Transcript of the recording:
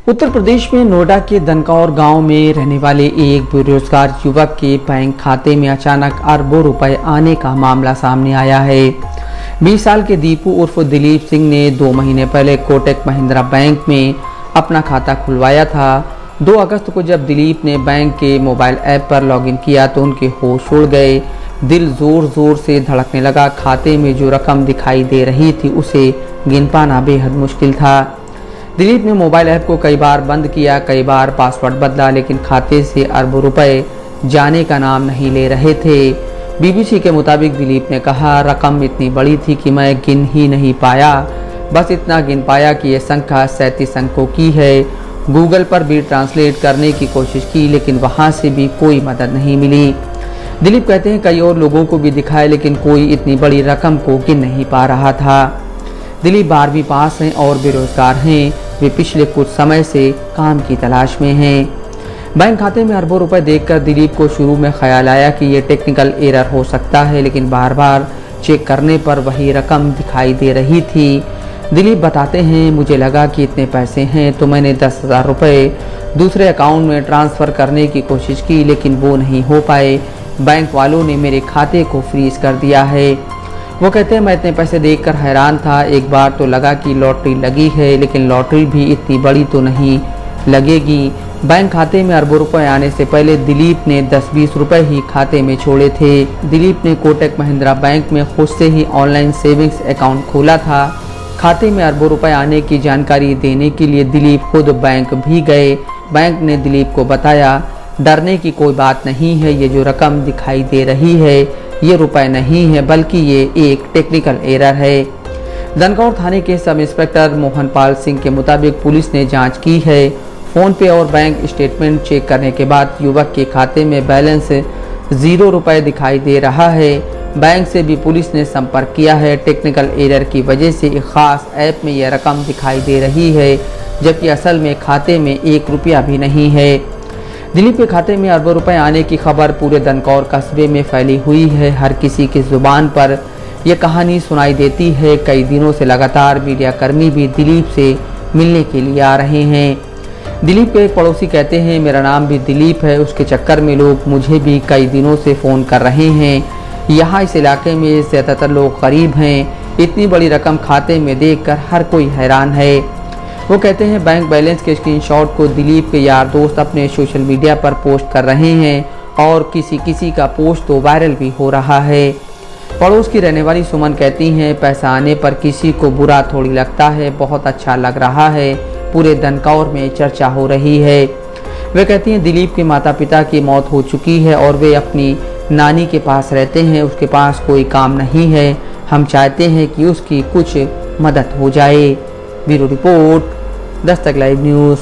उत्तर प्रदेश में नोएडा के दनकौर गांव में रहने वाले एक बेरोजगार युवक के बैंक खाते में अचानक अरबों रुपए आने का मामला सामने आया है। 20 साल के दीपू उर्फ दिलीप सिंह ने 2 महीने पहले कोटक महिंद्रा बैंक में अपना खाता खुलवाया था। 2 अगस्त को जब दिलीप ने बैंक के मोबाइल ऐप पर लॉगिन किया तो उनके होश उड़ गए। दिल जोर जोर से धड़कने लगा। खाते में जो रकम दिखाई दे रही थी उसे गिन पाना बेहद मुश्किल था। दिलीप ने मोबाइल ऐप को कई बार बंद किया, कई बार पासवर्ड बदला, लेकिन खाते से अरबों रुपए जाने का नाम नहीं ले रहे थे। बीबीसी के मुताबिक दिलीप ने कहा, रकम इतनी बड़ी थी कि मैं गिन ही नहीं पाया। बस इतना गिन पाया कि यह संख्या 37 अंकों की है। गूगल पर भी ट्रांसलेट करने की कोशिश की, लेकिन वहां से भी कोई मदद नहीं मिली। दिलीप कहते हैं, कई और लोगों को भी दिखाया, लेकिन कोई इतनी बड़ी रकम को गिन नहीं पा रहा था। दिलीप 12वीं पास हैं और बेरोजगार हैं। वे पिछले कुछ समय से काम की तलाश में हैं। बैंक खाते में अरबों रुपए देखकर दिलीप को शुरू में ख्याल आया कि ये टेक्निकल एरर हो सकता है, लेकिन बार बार चेक करने पर वही रकम दिखाई दे रही थी। दिलीप बताते हैं, मुझे लगा कि इतने पैसे हैं तो मैंने 10,000 रुपये दूसरे अकाउंट में ट्रांसफ़र करने की कोशिश की, लेकिन वो नहीं हो पाए। बैंक वालों ने मेरे खाते को फ्रीज कर दिया है। वो कहते हैं, मैं इतने पैसे देखकर हैरान था। एक बार तो लगा कि लॉटरी लगी है, लेकिन लॉटरी भी इतनी बड़ी तो नहीं लगेगी। बैंक खाते में अरबों रुपए आने से पहले दिलीप ने 10-20 रुपए ही खाते में छोड़े थे। दिलीप ने कोटक महिंद्रा बैंक में खुद से ही ऑनलाइन सेविंग्स अकाउंट खोला था। खाते में अरबों रुपए आने की जानकारी देने के लिए दिलीप खुद बैंक भी गए। बैंक ने दिलीप को बताया, डरने की कोई बात नहीं है, ये जो रकम दिखाई दे रही है ये रुपए नहीं है, बल्कि ये एक टेक्निकल एरर है। दनकौर थाने के सब इंस्पेक्टर मोहनपाल सिंह के मुताबिक पुलिस ने जांच की है। फ़ोन पे और बैंक स्टेटमेंट चेक करने के बाद युवक के खाते में बैलेंस 0 रुपये दिखाई दे रहा है। बैंक से भी पुलिस ने संपर्क किया है। टेक्निकल एरर की वजह से एक ख़ास ऐप में यह रकम दिखाई दे रही है, जबकि असल में खाते में 1 रुपया भी नहीं है। दिलीप के खाते में अरबों रुपए आने की खबर पूरे दनकौर कस्बे में फैली हुई है। हर किसी की जुबान पर यह कहानी सुनाई देती है। कई दिनों से लगातार मीडिया कर्मी भी दिलीप से मिलने के लिए आ रहे हैं। दिलीप के एक पड़ोसी कहते हैं, मेरा नाम भी दिलीप है, उसके चक्कर में लोग मुझे भी कई दिनों से फ़ोन कर रहे हैं। यहाँ इस इलाके में ज़्यादातर लोग गरीब हैं। इतनी बड़ी रकम खाते में देखकर हर कोई हैरान है। वो कहते हैं, बैंक बैलेंस के स्क्रीनशॉट को दिलीप के यार दोस्त अपने सोशल मीडिया पर पोस्ट कर रहे हैं और किसी का पोस्ट तो वायरल भी हो रहा है। पड़ोस की रहने वाली सुमन कहती हैं, पैसा आने पर किसी को बुरा थोड़ी लगता है, बहुत अच्छा लग रहा है। पूरे दनकौर में चर्चा हो रही है। वे कहती हैं, दिलीप के माता पिता की मौत हो चुकी है और वे अपनी नानी के पास रहते हैं। उसके पास कोई काम नहीं है। हम चाहते हैं कि उसकी कुछ मदद हो जाए। Bureau report, Dastak live news.